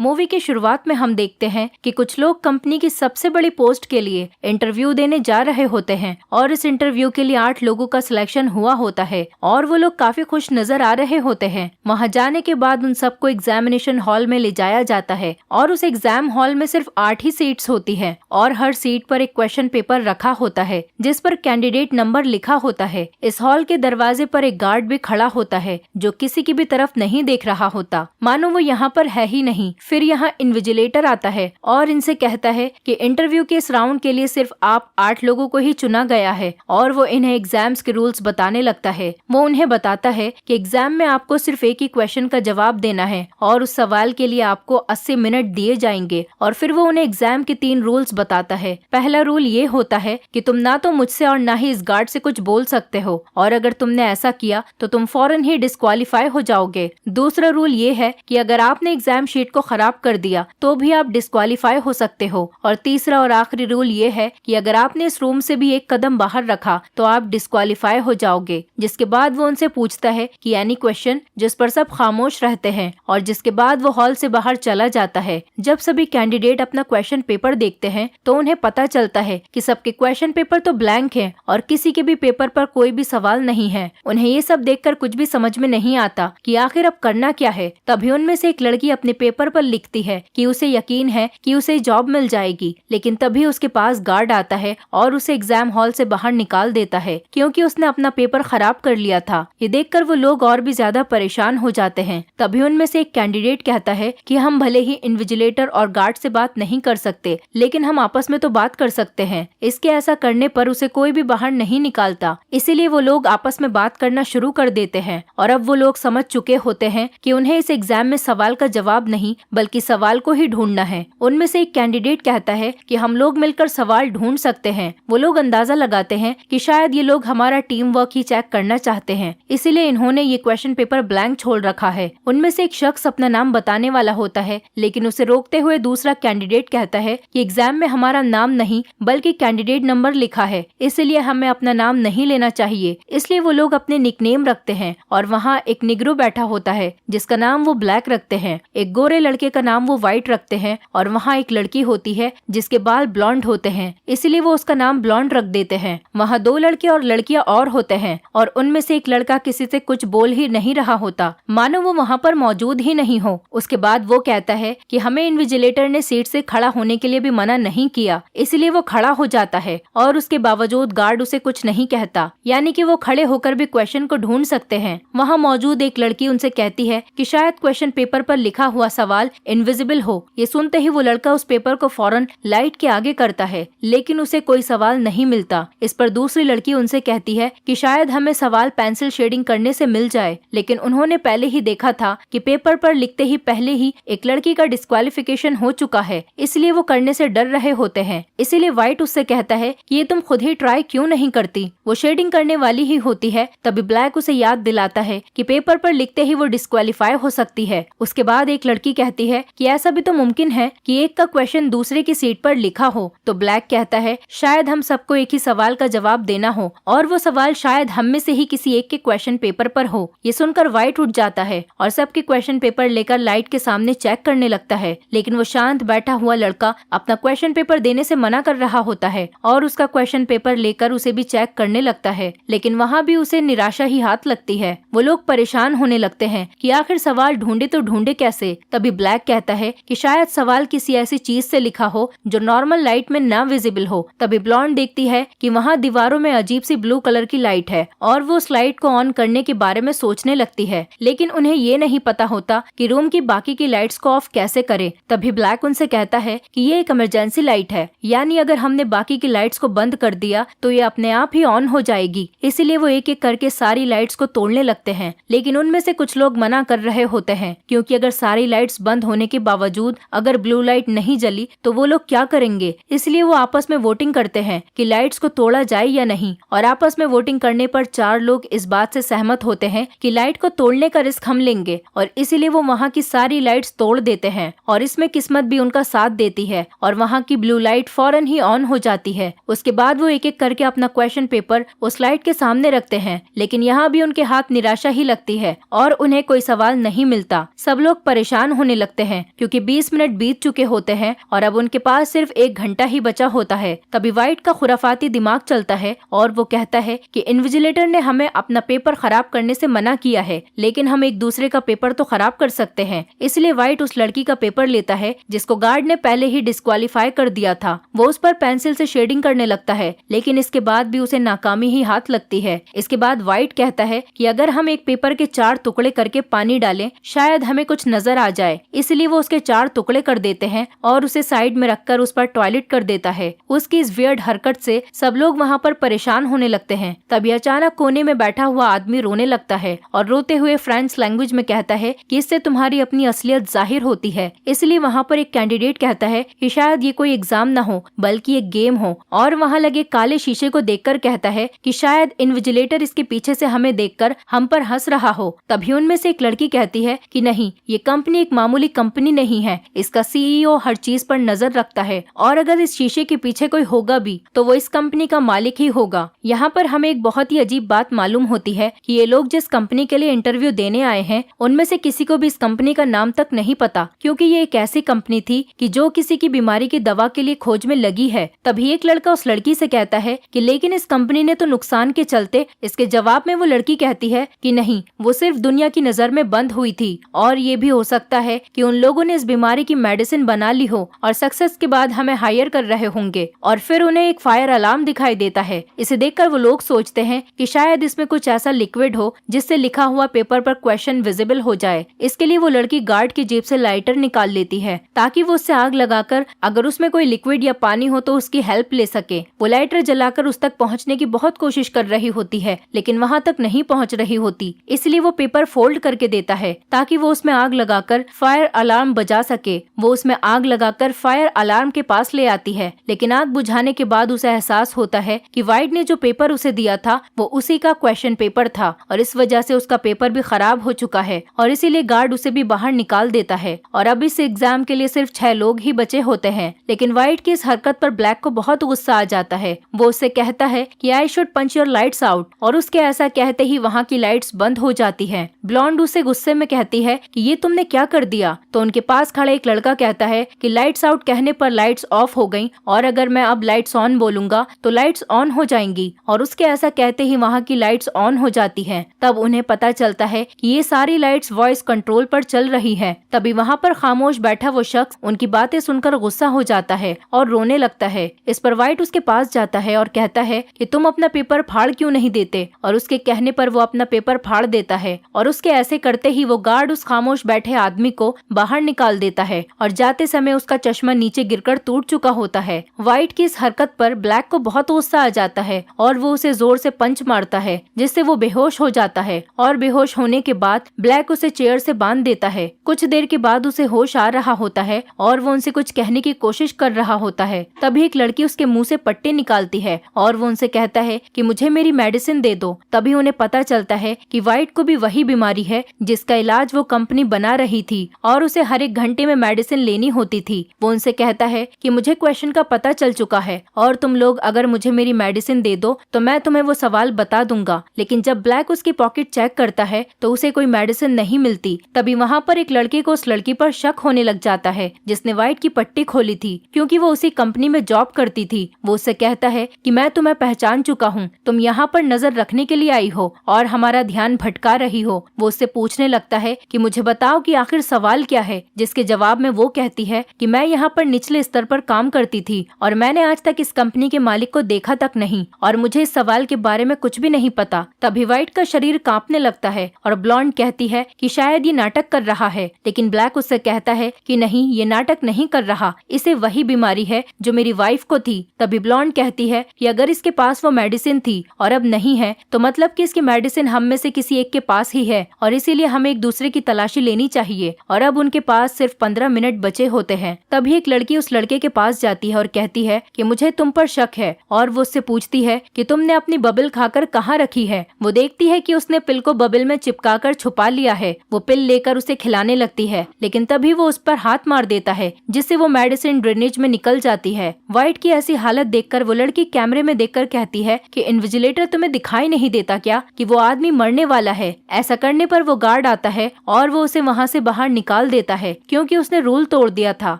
Movie की शुरुआत में हम देखते हैं कि कुछ लोग कंपनी की सबसे बड़ी पोस्ट के लिए इंटरव्यू देने जा रहे होते हैं और इस इंटरव्यू के लिए 8 लोगों का सिलेक्शन हुआ होता है और वो लोग काफी खुश नजर आ रहे होते हैं। वहाँ जाने के बाद उन सबको एग्जामिनेशन हॉल में ले जाया जाता है और उस एग्जाम हॉल में सिर्फ 8 ही सीट्स होती है और हर सीट पर एक क्वेश्चन पेपर रखा होता है जिस पर कैंडिडेट नंबर लिखा होता है। इस हॉल के दरवाजे पर एक गार्ड भी खड़ा होता है जो किसी की भी तरफ नहीं देख रहा होता, मानो वो यहाँ पर है ही नहीं। फिर यहाँ इन्विजिलेटर आता है और इनसे कहता है कि इंटरव्यू के इस राउंड के लिए सिर्फ आप 8 लोगों को ही चुना गया है और वो इन्हें एग्जाम्स के रूल्स बताने लगता है। वो उन्हें बताता है कि एग्जाम में आपको सिर्फ एक ही क्वेश्चन का जवाब देना है और उस सवाल के लिए आपको 80 मिनट दिए जाएंगे। और फिर वो उन्हें एग्जाम के 3 रूल्स बताता है। पहला रूल ये होता है कि तुम ना तो मुझसे और ना ही इस गार्ड से कुछ बोल सकते हो और अगर तुमने ऐसा किया तो तुम फौरन ही डिस्क्वालीफाई हो जाओगे। दूसरा रूल ये है कि अगर आपने एग्जाम शीट को खराब कर दिया तो भी आप डिस्क्वालीफाई हो सकते हो। और तीसरा और आखिरी रूल ये है कि अगर आपने इस रूम से भी एक कदम बाहर रखा तो आप डिस्क्वालीफाई हो जाओगे। जिसके बाद वो उनसे पूछता है कि एनी क्वेश्चन, जिस पर सब खामोश रहते हैं और जिसके बाद वो हॉल से बाहर चला जाता है। जब सभी कैंडिडेट अपना क्वेश्चन पेपर देखते हैं तो उन्हें पता चलता है कि सबके क्वेश्चन पेपर तो ब्लैंक हैं और किसी के भी पेपर पर कोई भी सवाल नहीं है। उन्हें ये सब देखकर कुछ भी समझ में नहीं आता कि आखिर अब करना क्या है। तभी उनमें से एक लड़की अपने पेपर पर लिखती है कि उसे यकीन है कि उसे जॉब मिल जाएगी, लेकिन तभी उसके पास गार्ड आता है और उसे एग्जाम हॉल से बाहर निकाल देता है क्योंकि उसने अपना पेपर खराब कर लिया था। ये देखकर वो लोग और भी ज्यादा परेशान हो जाते हैं। तभी उनमें से एक कैंडिडेट कहता है कि हम भले ही इन्विजिलेटर और गार्ड से बात नहीं कर सकते, लेकिन हम आपस में तो बात कर सकते हैं। इसके ऐसा करने पर उसे कोई भी बाहर नहीं निकालता, इसीलिए वो लोग आपस में बात करना शुरू कर देते हैं। और अब वो लोग समझ चुके होते हैं कि उन्हें इस एग्जाम में सवाल का जवाब नहीं बल्कि सवाल को ही ढूंढना है। उनमें से एक कैंडिडेट कहता है कि हम लोग मिलकर सवाल ढूंढ सकते हैं। वो लोग अंदाजा लगाते हैं कि शायद ये लोग हमारा टीम वर्क ही चेक करना चाहते हैं, इसीलिए इन्होंने ये क्वेश्चन पेपर ब्लैंक छोड़ रखा है। उनमें से एक शख्स अपना नाम बताने वाला होता है, लेकिन उसे रोकते हुए दूसरा कैंडिडेट कहता है कि एग्जाम में हमारा नाम नहीं बल्कि कैंडिडेट नंबर लिखा है, इसलिए हमें अपना नाम नहीं लेना चाहिए। इसलिए वो लोग अपने निकनेम रखते हैं और वहाँ एक निग्रो बैठा होता है जिसका नाम वो ब्लैक रखते हैं। एक गोरे लड़के का नाम वो व्हाइट रखते हैं और वहाँ एक लड़की होती है जिसके बाल ब्लॉन्ड होते हैं, इसलिए वो उसका नाम ब्लॉन्ड रख देते हैं। वहाँ 2 लड़के और लड़कियां और होते हैं और उनमें से एक लड़का किसी से कुछ बोल ही नहीं रहा होता, मानो वो वहाँ पर मौजूद ही नहीं हो। उसके बाद वो कहता है कि हमें इन्विजिलेटर ने सीट से खड़ा होने के लिए भी मना नहीं किया, इसलिए वो खड़ा हो जाता है और उसके बावजूद गार्ड उसे कुछ नहीं कहता, यानी कि वो खड़े होकर भी क्वेश्चन को ढूंढ सकते हैं। वहाँ मौजूद एक लड़की उनसे कहती है कि शायद क्वेश्चन पेपर पर लिखा हुआ सवाल इनविजिबल हो। ये सुनते ही वो लड़का उस पेपर को फौरन लाइट के आगे करता है, लेकिन उसे कोई सवाल नहीं मिलता। इस पर दूसरी लड़की उनसे कहती है कि शायद हमें सवाल पेंसिल शेडिंग करने से मिल जाए, लेकिन उन्होंने पहले ही देखा था कि पेपर पर लिखते ही पहले ही एक लड़की का डिस्क्वालिफिकेशन हो चुका है, इसलिए वो करने से डर रहे होते हैं। इसीलिए व्हाइट उससे कहता है कि ये तुम खुद ही ट्राई क्यों नहीं करती, वो शेडिंग करने वाली ही होती है। तभी ब्लैक उसे याद दिलाता है कि पेपर पर लिखते ही वो डिस्क्वालीफाई हो सकती है। उसके बाद एक लड़की कहती है कि ऐसा भी तो मुमकिन है कि एक का क्वेश्चन दूसरे की सीट पर लिखा हो। तो ब्लैक कहता है शायद हम सबको एक ही सवाल का जवाब देना हो और वो सवाल शायद हम में से ही किसी एक के क्वेश्चन पेपर पर हो। ये सुनकर व्हाइट उठ जाता है और सबके क्वेश्चन पेपर लेकर लाइट के सामने चेक करने लगता है, लेकिन वो शांत बैठा हुआ लड़का अपना क्वेश्चन पेपर देने से मना कर रहा होता है और उसका क्वेश्चन पेपर लेकर उसे भी चेक करने लगता है, लेकिन वहाँ भी उसे निराशा ही हाथ लगती है। वो लोग परेशान होने लगते हैं कि आखिर सवाल ढूंढे तो ढूंढे कैसे। तभी ब्लैक कहता है कि शायद सवाल किसी ऐसी चीज से लिखा हो जो नॉर्मल लाइट में ना विजिबल हो। तभी ब्लॉन्ड देखती है कि वहाँ दीवारों में अजीब सी ब्लू कलर की लाइट है और वो उस लाइट को ऑन करने के बारे में सोचने लगती है, लेकिन उन्हें ये नहीं पता होता कि रूम की बाकी की लाइट्स को ऑफ कैसे करे। तभी ब्लैक उनसे कहता है कि ये एक इमरजेंसी लाइट है, यानी अगर हमने बाकी की लाइट्स को बंद कर दिया तो ये अपने आप ही ऑन हो जाएगी। इसीलिए वो एक एक करके सारी लाइट्स को तोड़ने लगते हैं, लेकिन उनमें से कुछ लोग मना कर रहे होते हैं क्योंकि अगर सारी लाइट्स बंद होने के बावजूद अगर ब्लू लाइट नहीं जली तो वो लोग क्या करेंगे। इसलिए वो आपस में वोटिंग करते हैं कि लाइट्स को तोड़ा जाए या नहीं, और आपस में वोटिंग करने पर 4 लोग इस बात से सहमत होते हैं कि लाइट को तोड़ने का रिस्क हम लेंगे और इसीलिए वो वहाँ की सारी लाइट्स तोड़ देते हैं और इसमें किस्मत भी उनका साथ देती है और वहाँ की ब्लू लाइट फौरन ही ऑन हो जाती है। उसके बाद वो एक एक करके अपना क्वेश्चन पेपर उस लाइट के सामने रखते हैं, लेकिन यहाँ भी उनके हाथ निराशा ही लगती है और उन्हें कोई सवाल नहीं मिलता। सब लोग परेशान होने लगते लगते हैं क्योंकि 20 मिनट बीत चुके होते हैं और अब उनके पास सिर्फ 1 घंटा ही बचा होता है। तभी वाइट का खुराफाती दिमाग चलता है और वो कहता है कि इन्विजिलेटर ने हमें अपना पेपर खराब करने से मना किया है, लेकिन हम एक दूसरे का पेपर तो खराब कर सकते हैं। इसलिए वाइट उस लड़की का पेपर लेता है जिसको गार्ड ने पहले ही डिस्क्वालीफाई कर दिया था। वो उस पर पेंसिल से शेडिंग करने लगता है, लेकिन इसके बाद भी उसे नाकामी ही हाथ लगती है। इसके बाद वाइट कहता है कि अगर हम एक पेपर के 4 टुकड़े करके पानी डालें, शायद हमें कुछ नजर आ जाए। इसलिए वो उसके 4 टुकड़े कर देते हैं और उसे साइड में रखकर उस पर टॉयलेट कर देता है। उसकी इस वियर्ड हरकत से सब लोग वहाँ पर परेशान होने लगते हैं। तभी अचानक कोने में बैठा हुआ आदमी रोने लगता है और रोते हुए फ्रेंच लैंग्वेज में कहता है कि इससे तुम्हारी अपनी असलियत जाहिर होती है। इसलिए वहाँ पर एक कैंडिडेट कहता है कि शायद ये कोई एग्जाम न हो बल्कि एक गेम हो, और वहाँ लगे काले शीशे को देखकर कहता है कि शायद इन्विजिलेटर इसके पीछे से हमें देखकर हम पर हंस रहा हो। तभी उनमें से एक लड़की कहती है कि नहीं, ये कंपनी एक मामूली कंपनी नहीं है, इसका सीईओ हर चीज पर नजर रखता है और अगर इस शीशे के पीछे कोई होगा भी तो वो इस कंपनी का मालिक ही होगा। यहाँ पर हमें एक बहुत ही अजीब बात मालूम होती है कि ये लोग जिस कंपनी के लिए इंटरव्यू देने आए हैं उनमें से किसी को भी इस कंपनी का नाम तक नहीं पता, क्योंकि ये एक ऐसी कंपनी थी कि जो किसी की बीमारी की दवा के लिए खोज में लगी है। तभी एक लड़का उस लड़की से कहता है कि लेकिन इस कंपनी ने तो नुकसान के चलते। इसके जवाब में वो लड़की कहती है कि नहीं, वो सिर्फ दुनिया की नजर में बंद हुई थी और ये भी हो सकता है कि उन लोगों ने इस बीमारी की मेडिसिन बना ली हो और सक्सेस के बाद हमें हायर कर रहे होंगे। और फिर उन्हें एक फायर अलार्म दिखाई देता है। इसे देखकर वो लोग सोचते हैं कि शायद इसमें कुछ ऐसा लिक्विड हो जिससे लिखा हुआ पेपर पर क्वेश्चन विजिबल हो जाए। इसके लिए वो लड़की गार्ड की जेब से लाइटर निकाल लेती है ताकि वो उससे आग लगाकर अगर उसमें कोई लिक्विड या पानी हो तो उसकी हेल्प ले सके। वो लाइटर जलाकर उस तक पहुंचने की बहुत कोशिश कर रही होती है, लेकिन वहां तक नहीं पहुंच रही होती। इसलिए वो पेपर फोल्ड करके देता है ताकि वो उसमें आग लगाकर फायर अलार्म बजा सके। वो उसमें आग लगाकर फायर अलार्म के पास ले आती है, लेकिन आग बुझाने के बाद उसे एहसास होता है कि वाइट ने जो पेपर उसे दिया था वो उसी का क्वेश्चन पेपर था और इस वजह से उसका पेपर भी खराब हो चुका है और इसीलिए गार्ड उसे भी बाहर निकाल देता है। और अब इस एग्जाम के लिए सिर्फ 6 लोग ही बचे होते हैं, लेकिन वाइट की इस हरकत पर ब्लैक को बहुत गुस्सा आ जाता है। वो उससे कहता है कि I should punch your lights out, और उसके ऐसा कहते ही वहाँ की लाइट्स बंद हो जाती है। ब्लॉन्ड उसे गुस्से में कहती है कि ये तुमने क्या कर दिया। तो उनके पास खड़े एक लड़का कहता है कि लाइट्स आउट कहने पर लाइट्स ऑफ हो गई और अगर मैं अब लाइट्स ऑन बोलूंगा तो लाइट्स ऑन हो जाएंगी, और उसके ऐसा कहते ही वहाँ की लाइट्स ऑन हो जाती हैं। तब उन्हें पता चलता है कि ये सारी लाइट्स वॉइस कंट्रोल पर चल रही है। तभी वहाँ पर खामोश बैठा वो शख्स उनकी बातें सुनकर गुस्सा हो जाता है और रोने लगता है। इस पर वाइट उसके पास जाता है और कहता है कि तुम अपना पेपर फाड़ क्यों नहीं देते, और उसके कहने पर वो अपना पेपर फाड़ देता है और उसके ऐसे करते ही वो गार्ड उस खामोश बैठे आदमी को बाहर निकाल देता है और जाते समय उसका चश्मा नीचे गिरकर टूट चुका होता है। वाइट की इस हरकत पर ब्लैक को बहुत गुस्सा आ जाता है और वो उसे जोर से पंच मारता है जिससे वो बेहोश हो जाता है, और बेहोश होने के बाद ब्लैक उसे चेयर से बांध देता है। कुछ देर के बाद उसे होश आ रहा होता है और वो उनसे कुछ कहने की कोशिश कर रहा होता है। तभी एक लड़की उसके मुंह से पट्टे निकालती है और वो उनसे कहता है कि मुझे मेरी मेडिसिन दे दो। तभी उन्हें पता चलता है कि वाइट को भी वही बीमारी है जिसका इलाज वो कंपनी बना रही थी और उसे हर एक घंटे में मेडिसिन लेनी होती थी। वो उनसे कहता है कि मुझे क्वेश्चन का पता चल चुका है और तुम लोग अगर मुझे मेरी मेडिसिन दे दो तो मैं तुम्हें वो सवाल बता दूंगा। लेकिन जब ब्लैक उसकी पॉकेट चेक करता है तो उसे कोई मेडिसिन नहीं मिलती। तभी वहाँ पर एक लड़के को उस लड़की पर शक होने लग जाता है जिसने वाइट की पट्टी खोली थी, क्योंकि वो उसी कंपनी में जॉब करती थी। वो उससे कहता है कि मैं तुम्हें पहचान चुका हूँ, तुम यहाँ पर नजर रखने के लिए आई हो और हमारा ध्यान भटका रही हो। वो उससे पूछने लगता है कि मुझे बताओ कि आखिर सवाल क्या है, जिसके जवाब में वो कहती है कि मैं यहाँ पर निचले स्तर पर काम करती थी और मैंने आज तक इस कंपनी के मालिक को देखा तक नहीं और मुझे इस सवाल के बारे में कुछ भी नहीं पता। तभी वाइट का शरीर कांपने लगता है और ब्लॉन्ड कहती है कि शायद ये नाटक कर रहा है, लेकिन ब्लैक उससे कहता है कि नहीं, ये नाटक नहीं कर रहा, इसे वही बीमारी है जो मेरी वाइफ को थी। तभी ब्लॉन्ड कहती है कि अगर इसके पास वो मेडिसिन थी और अब नहीं है तो मतलब कि इसकी मेडिसिन हम में से किसी एक के पास ही है और इसीलिए हमें एक दूसरे की तलाशी लेनी चाहिए, और अब उनके पास सिर्फ 15 मिनट बचे होते हैं। तभी एक लड़की उस लड़के के पास जाती है और कहती है कि मुझे तुम पर शक है, और वो उससे पूछती है कि तुमने अपनी बबल खाकर कहाँ रखी है। वो देखती है कि उसने पिल को बबल में चिपकाकर छुपा लिया है। वो पिल लेकर उसे खिलाने लगती है, लेकिन तभी वो उस पर हाथ मार देता है जिससे वो मेडिसिन ड्रेनेज में निकल जाती है। वाइट की ऐसी हालत देखकर वो लड़की कैमरे में देखकर कहती है कि इन्विजिलेटर तुम्हें दिखाई नहीं देता क्या कि वो आदमी मरने वाला है। ऐसा करने पर वो गार्ड आता है और वो उसे वहाँ से बाहर निकाल निकाल देता है क्योंकि उसने रूल तोड़ दिया था,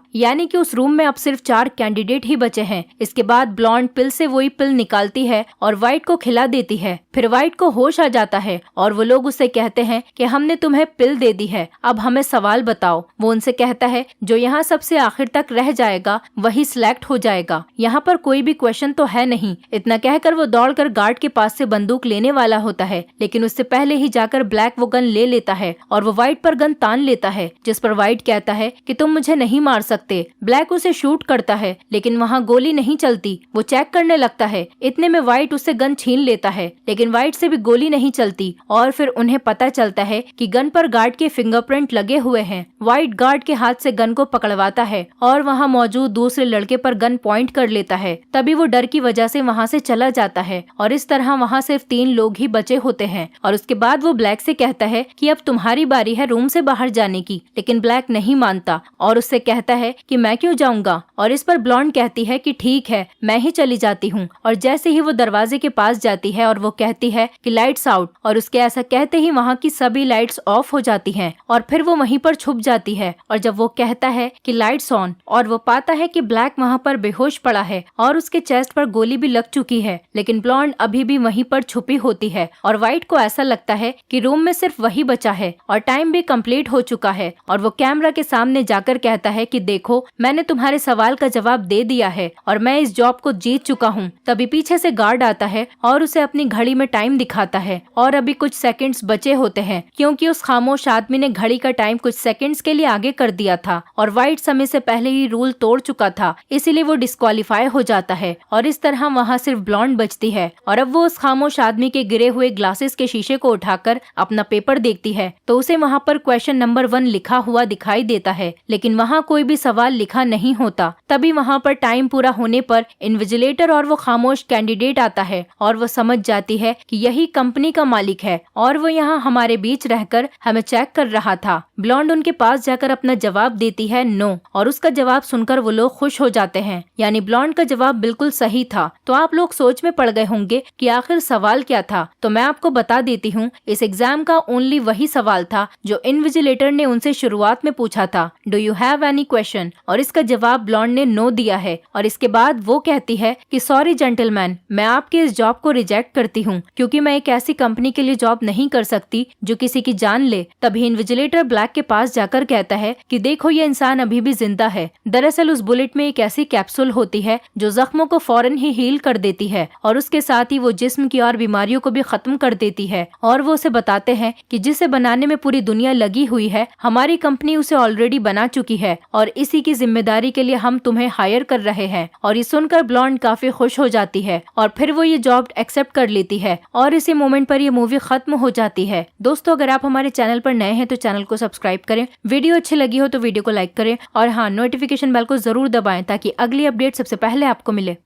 यानी कि उस रूम में अब सिर्फ 4 कैंडिडेट ही बचे हैं। इसके बाद ब्लॉन्ड पिल से वही पिल निकालती है और व्हाइट को खिला देती है। फिर व्हाइट को होश आ जाता है और वो लोग उससे कहते हैं कि हमने तुम्हें पिल दे दी है, अब हमें सवाल बताओ। वो उनसे कहता है जो यहाँ सबसे आखिर तक रह जाएगा वही सिलेक्ट हो जाएगा, यहाँ पर कोई भी क्वेश्चन तो है नहीं। इतना कहकर वो दौड़कर गार्ड के पास से बंदूक लेने वाला होता है, लेकिन उससे पहले ही जाकर ब्लैक वो गन ले लेता है और वो व्हाइट पर गन तान लेता है, जिस पर व्हाइट कहता है कि तुम मुझे नहीं मार सकते। ब्लैक उसे शूट करता है लेकिन वहाँ गोली नहीं चलती। वो चेक करने लगता है, इतने में व्हाइट उससे गन छीन लेता है, लेकिन व्हाइट से भी गोली नहीं चलती और फिर उन्हें पता चलता है कि गन पर गार्ड के फिंगरप्रिंट लगे हुए हैं। व्हाइट गार्ड के हाथ से गन को पकड़वाता है और वहाँ मौजूद दूसरे लड़के पर गन पॉइंट कर लेता है। तभी वो डर की वजह से वहाँ से चला जाता है और इस तरह वहाँ सिर्फ 3 लोग ही बचे होते हैं। और उसके बाद वो ब्लैक से कहता है कि अब तुम्हारी बारी है रूम से बाहर जाने की, लेकिन ब्लैक नहीं मानता और उससे कहता है कि मैं क्यों जाऊंगा। और इस पर ब्लॉन्ड कहती है कि ठीक है मैं ही चली जाती हूँ। और जैसे ही वो दरवाजे के पास जाती है और वो कहती है कि लाइट्स आउट, और उसके ऐसा कहते ही वहाँ की सभी लाइट्स ऑफ हो जाती हैं और फिर वो वहीं पर छुप जाती है। और जब वो कहता है कि लाइट्स ऑन, और वो पाता है कि ब्लैक वहाँ पर बेहोश पड़ा है और उसके चेस्ट पर गोली भी लग चुकी है, लेकिन ब्लॉन्ड अभी भी वहीं पर छुपी होती है। और व्हाइट को ऐसा लगता है कि रूम में सिर्फ वही बचा है और टाइम भी कंप्लीट हो चुका है। और वो कैमरा के सामने जाकर कहता है कि देखो मैंने तुम्हारे सवाल का जवाब दे दिया है और मैं इस जॉब को जीत चुका हूँ। तभी पीछे से गार्ड आता है और उसे अपनी घड़ी में टाइम दिखाता है और अभी कुछ सेकंड्स बचे होते हैं क्योंकि उस खामोश आदमी ने घड़ी का टाइम कुछ सेकंड्स के लिए आगे कर दिया था और व्हाइट समय से पहले ही रूल तोड़ चुका था, इसीलिए वो डिस्क्वालीफाई हो जाता है। और इस तरह वहाँ सिर्फ ब्लॉन्ड बचती है और अब वो उस खामोश आदमी के गिरे हुए ग्लासेस के शीशे को उठाकर अपना पेपर देखती है तो उसे वहाँ पर क्वेश्चन नंबर 1 लिखा हुआ दिखाई देता है, लेकिन वहाँ कोई भी सवाल लिखा नहीं होता। तभी वहाँ पर टाइम पूरा होने पर इन्विजिलेटर और वो खामोश कैंडिडेट आता है और वो समझ जाती है कि यही कंपनी का मालिक है और वो यहाँ हमारे बीच रहकर हमें चेक कर रहा था। ब्लॉन्ड उनके पास जाकर अपना जवाब देती है नो, और उसका जवाब सुनकर वो लोग खुश हो जाते हैं, यानी ब्लॉन्ड का जवाब बिल्कुल सही था। तो आप लोग सोच में पड़ गए होंगे कि आखिर सवाल क्या था, तो मैं आपको बता देती हूँ इस एग्जाम का ओनली वही सवाल था जो इन्विजिलेटर ने उनसे शुरुआत में पूछा था, do you have any question, और इसका जवाब ब्लॉन्ड ने नो दिया है। और इसके बाद वो कहती है कि सॉरी जेंटलमैन, मैं आपके इस जॉब को रिजेक्ट करती हूँ क्योंकि मैं एक ऐसी कंपनी के लिए जॉब नहीं कर सकती जो किसी की जान ले। तभी इन्विजिलेटर ब्लैक के पास जाकर कहता है कि देखो ये इंसान अभी भी जिंदा है। दरअसल उस बुलेट में एक ऐसी कैप्सूल होती है जो जख्मों को फौरन ही हील कर देती है और उसके साथ ही वो जिस्म की और बीमारियों को भी खत्म कर देती है। और वो उसे बताते हैं कि जिसे बनाने में पूरी दुनिया लगी हुई है, हमारी कंपनी उसे ऑलरेडी बना चुकी है और इसी की जिम्मेदारी के लिए हम तुम्हें हायर कर रहे हैं। और ये सुनकर ब्लॉन्ड काफी खुश हो जाती है और फिर वो ये जॉब एक्सेप्ट कर लेती है और इसी मोमेंट पर ये मूवी खत्म हो जाती है। दोस्तों अगर आप हमारे चैनल पर नए हैं तो चैनल को सब्सक्राइब करें, वीडियो अच्छी लगी हो तो वीडियो को लाइक करें और हाँ, नोटिफिकेशन बेल को जरूर दबाएं ताकि अगली अपडेट सबसे पहले आपको मिले।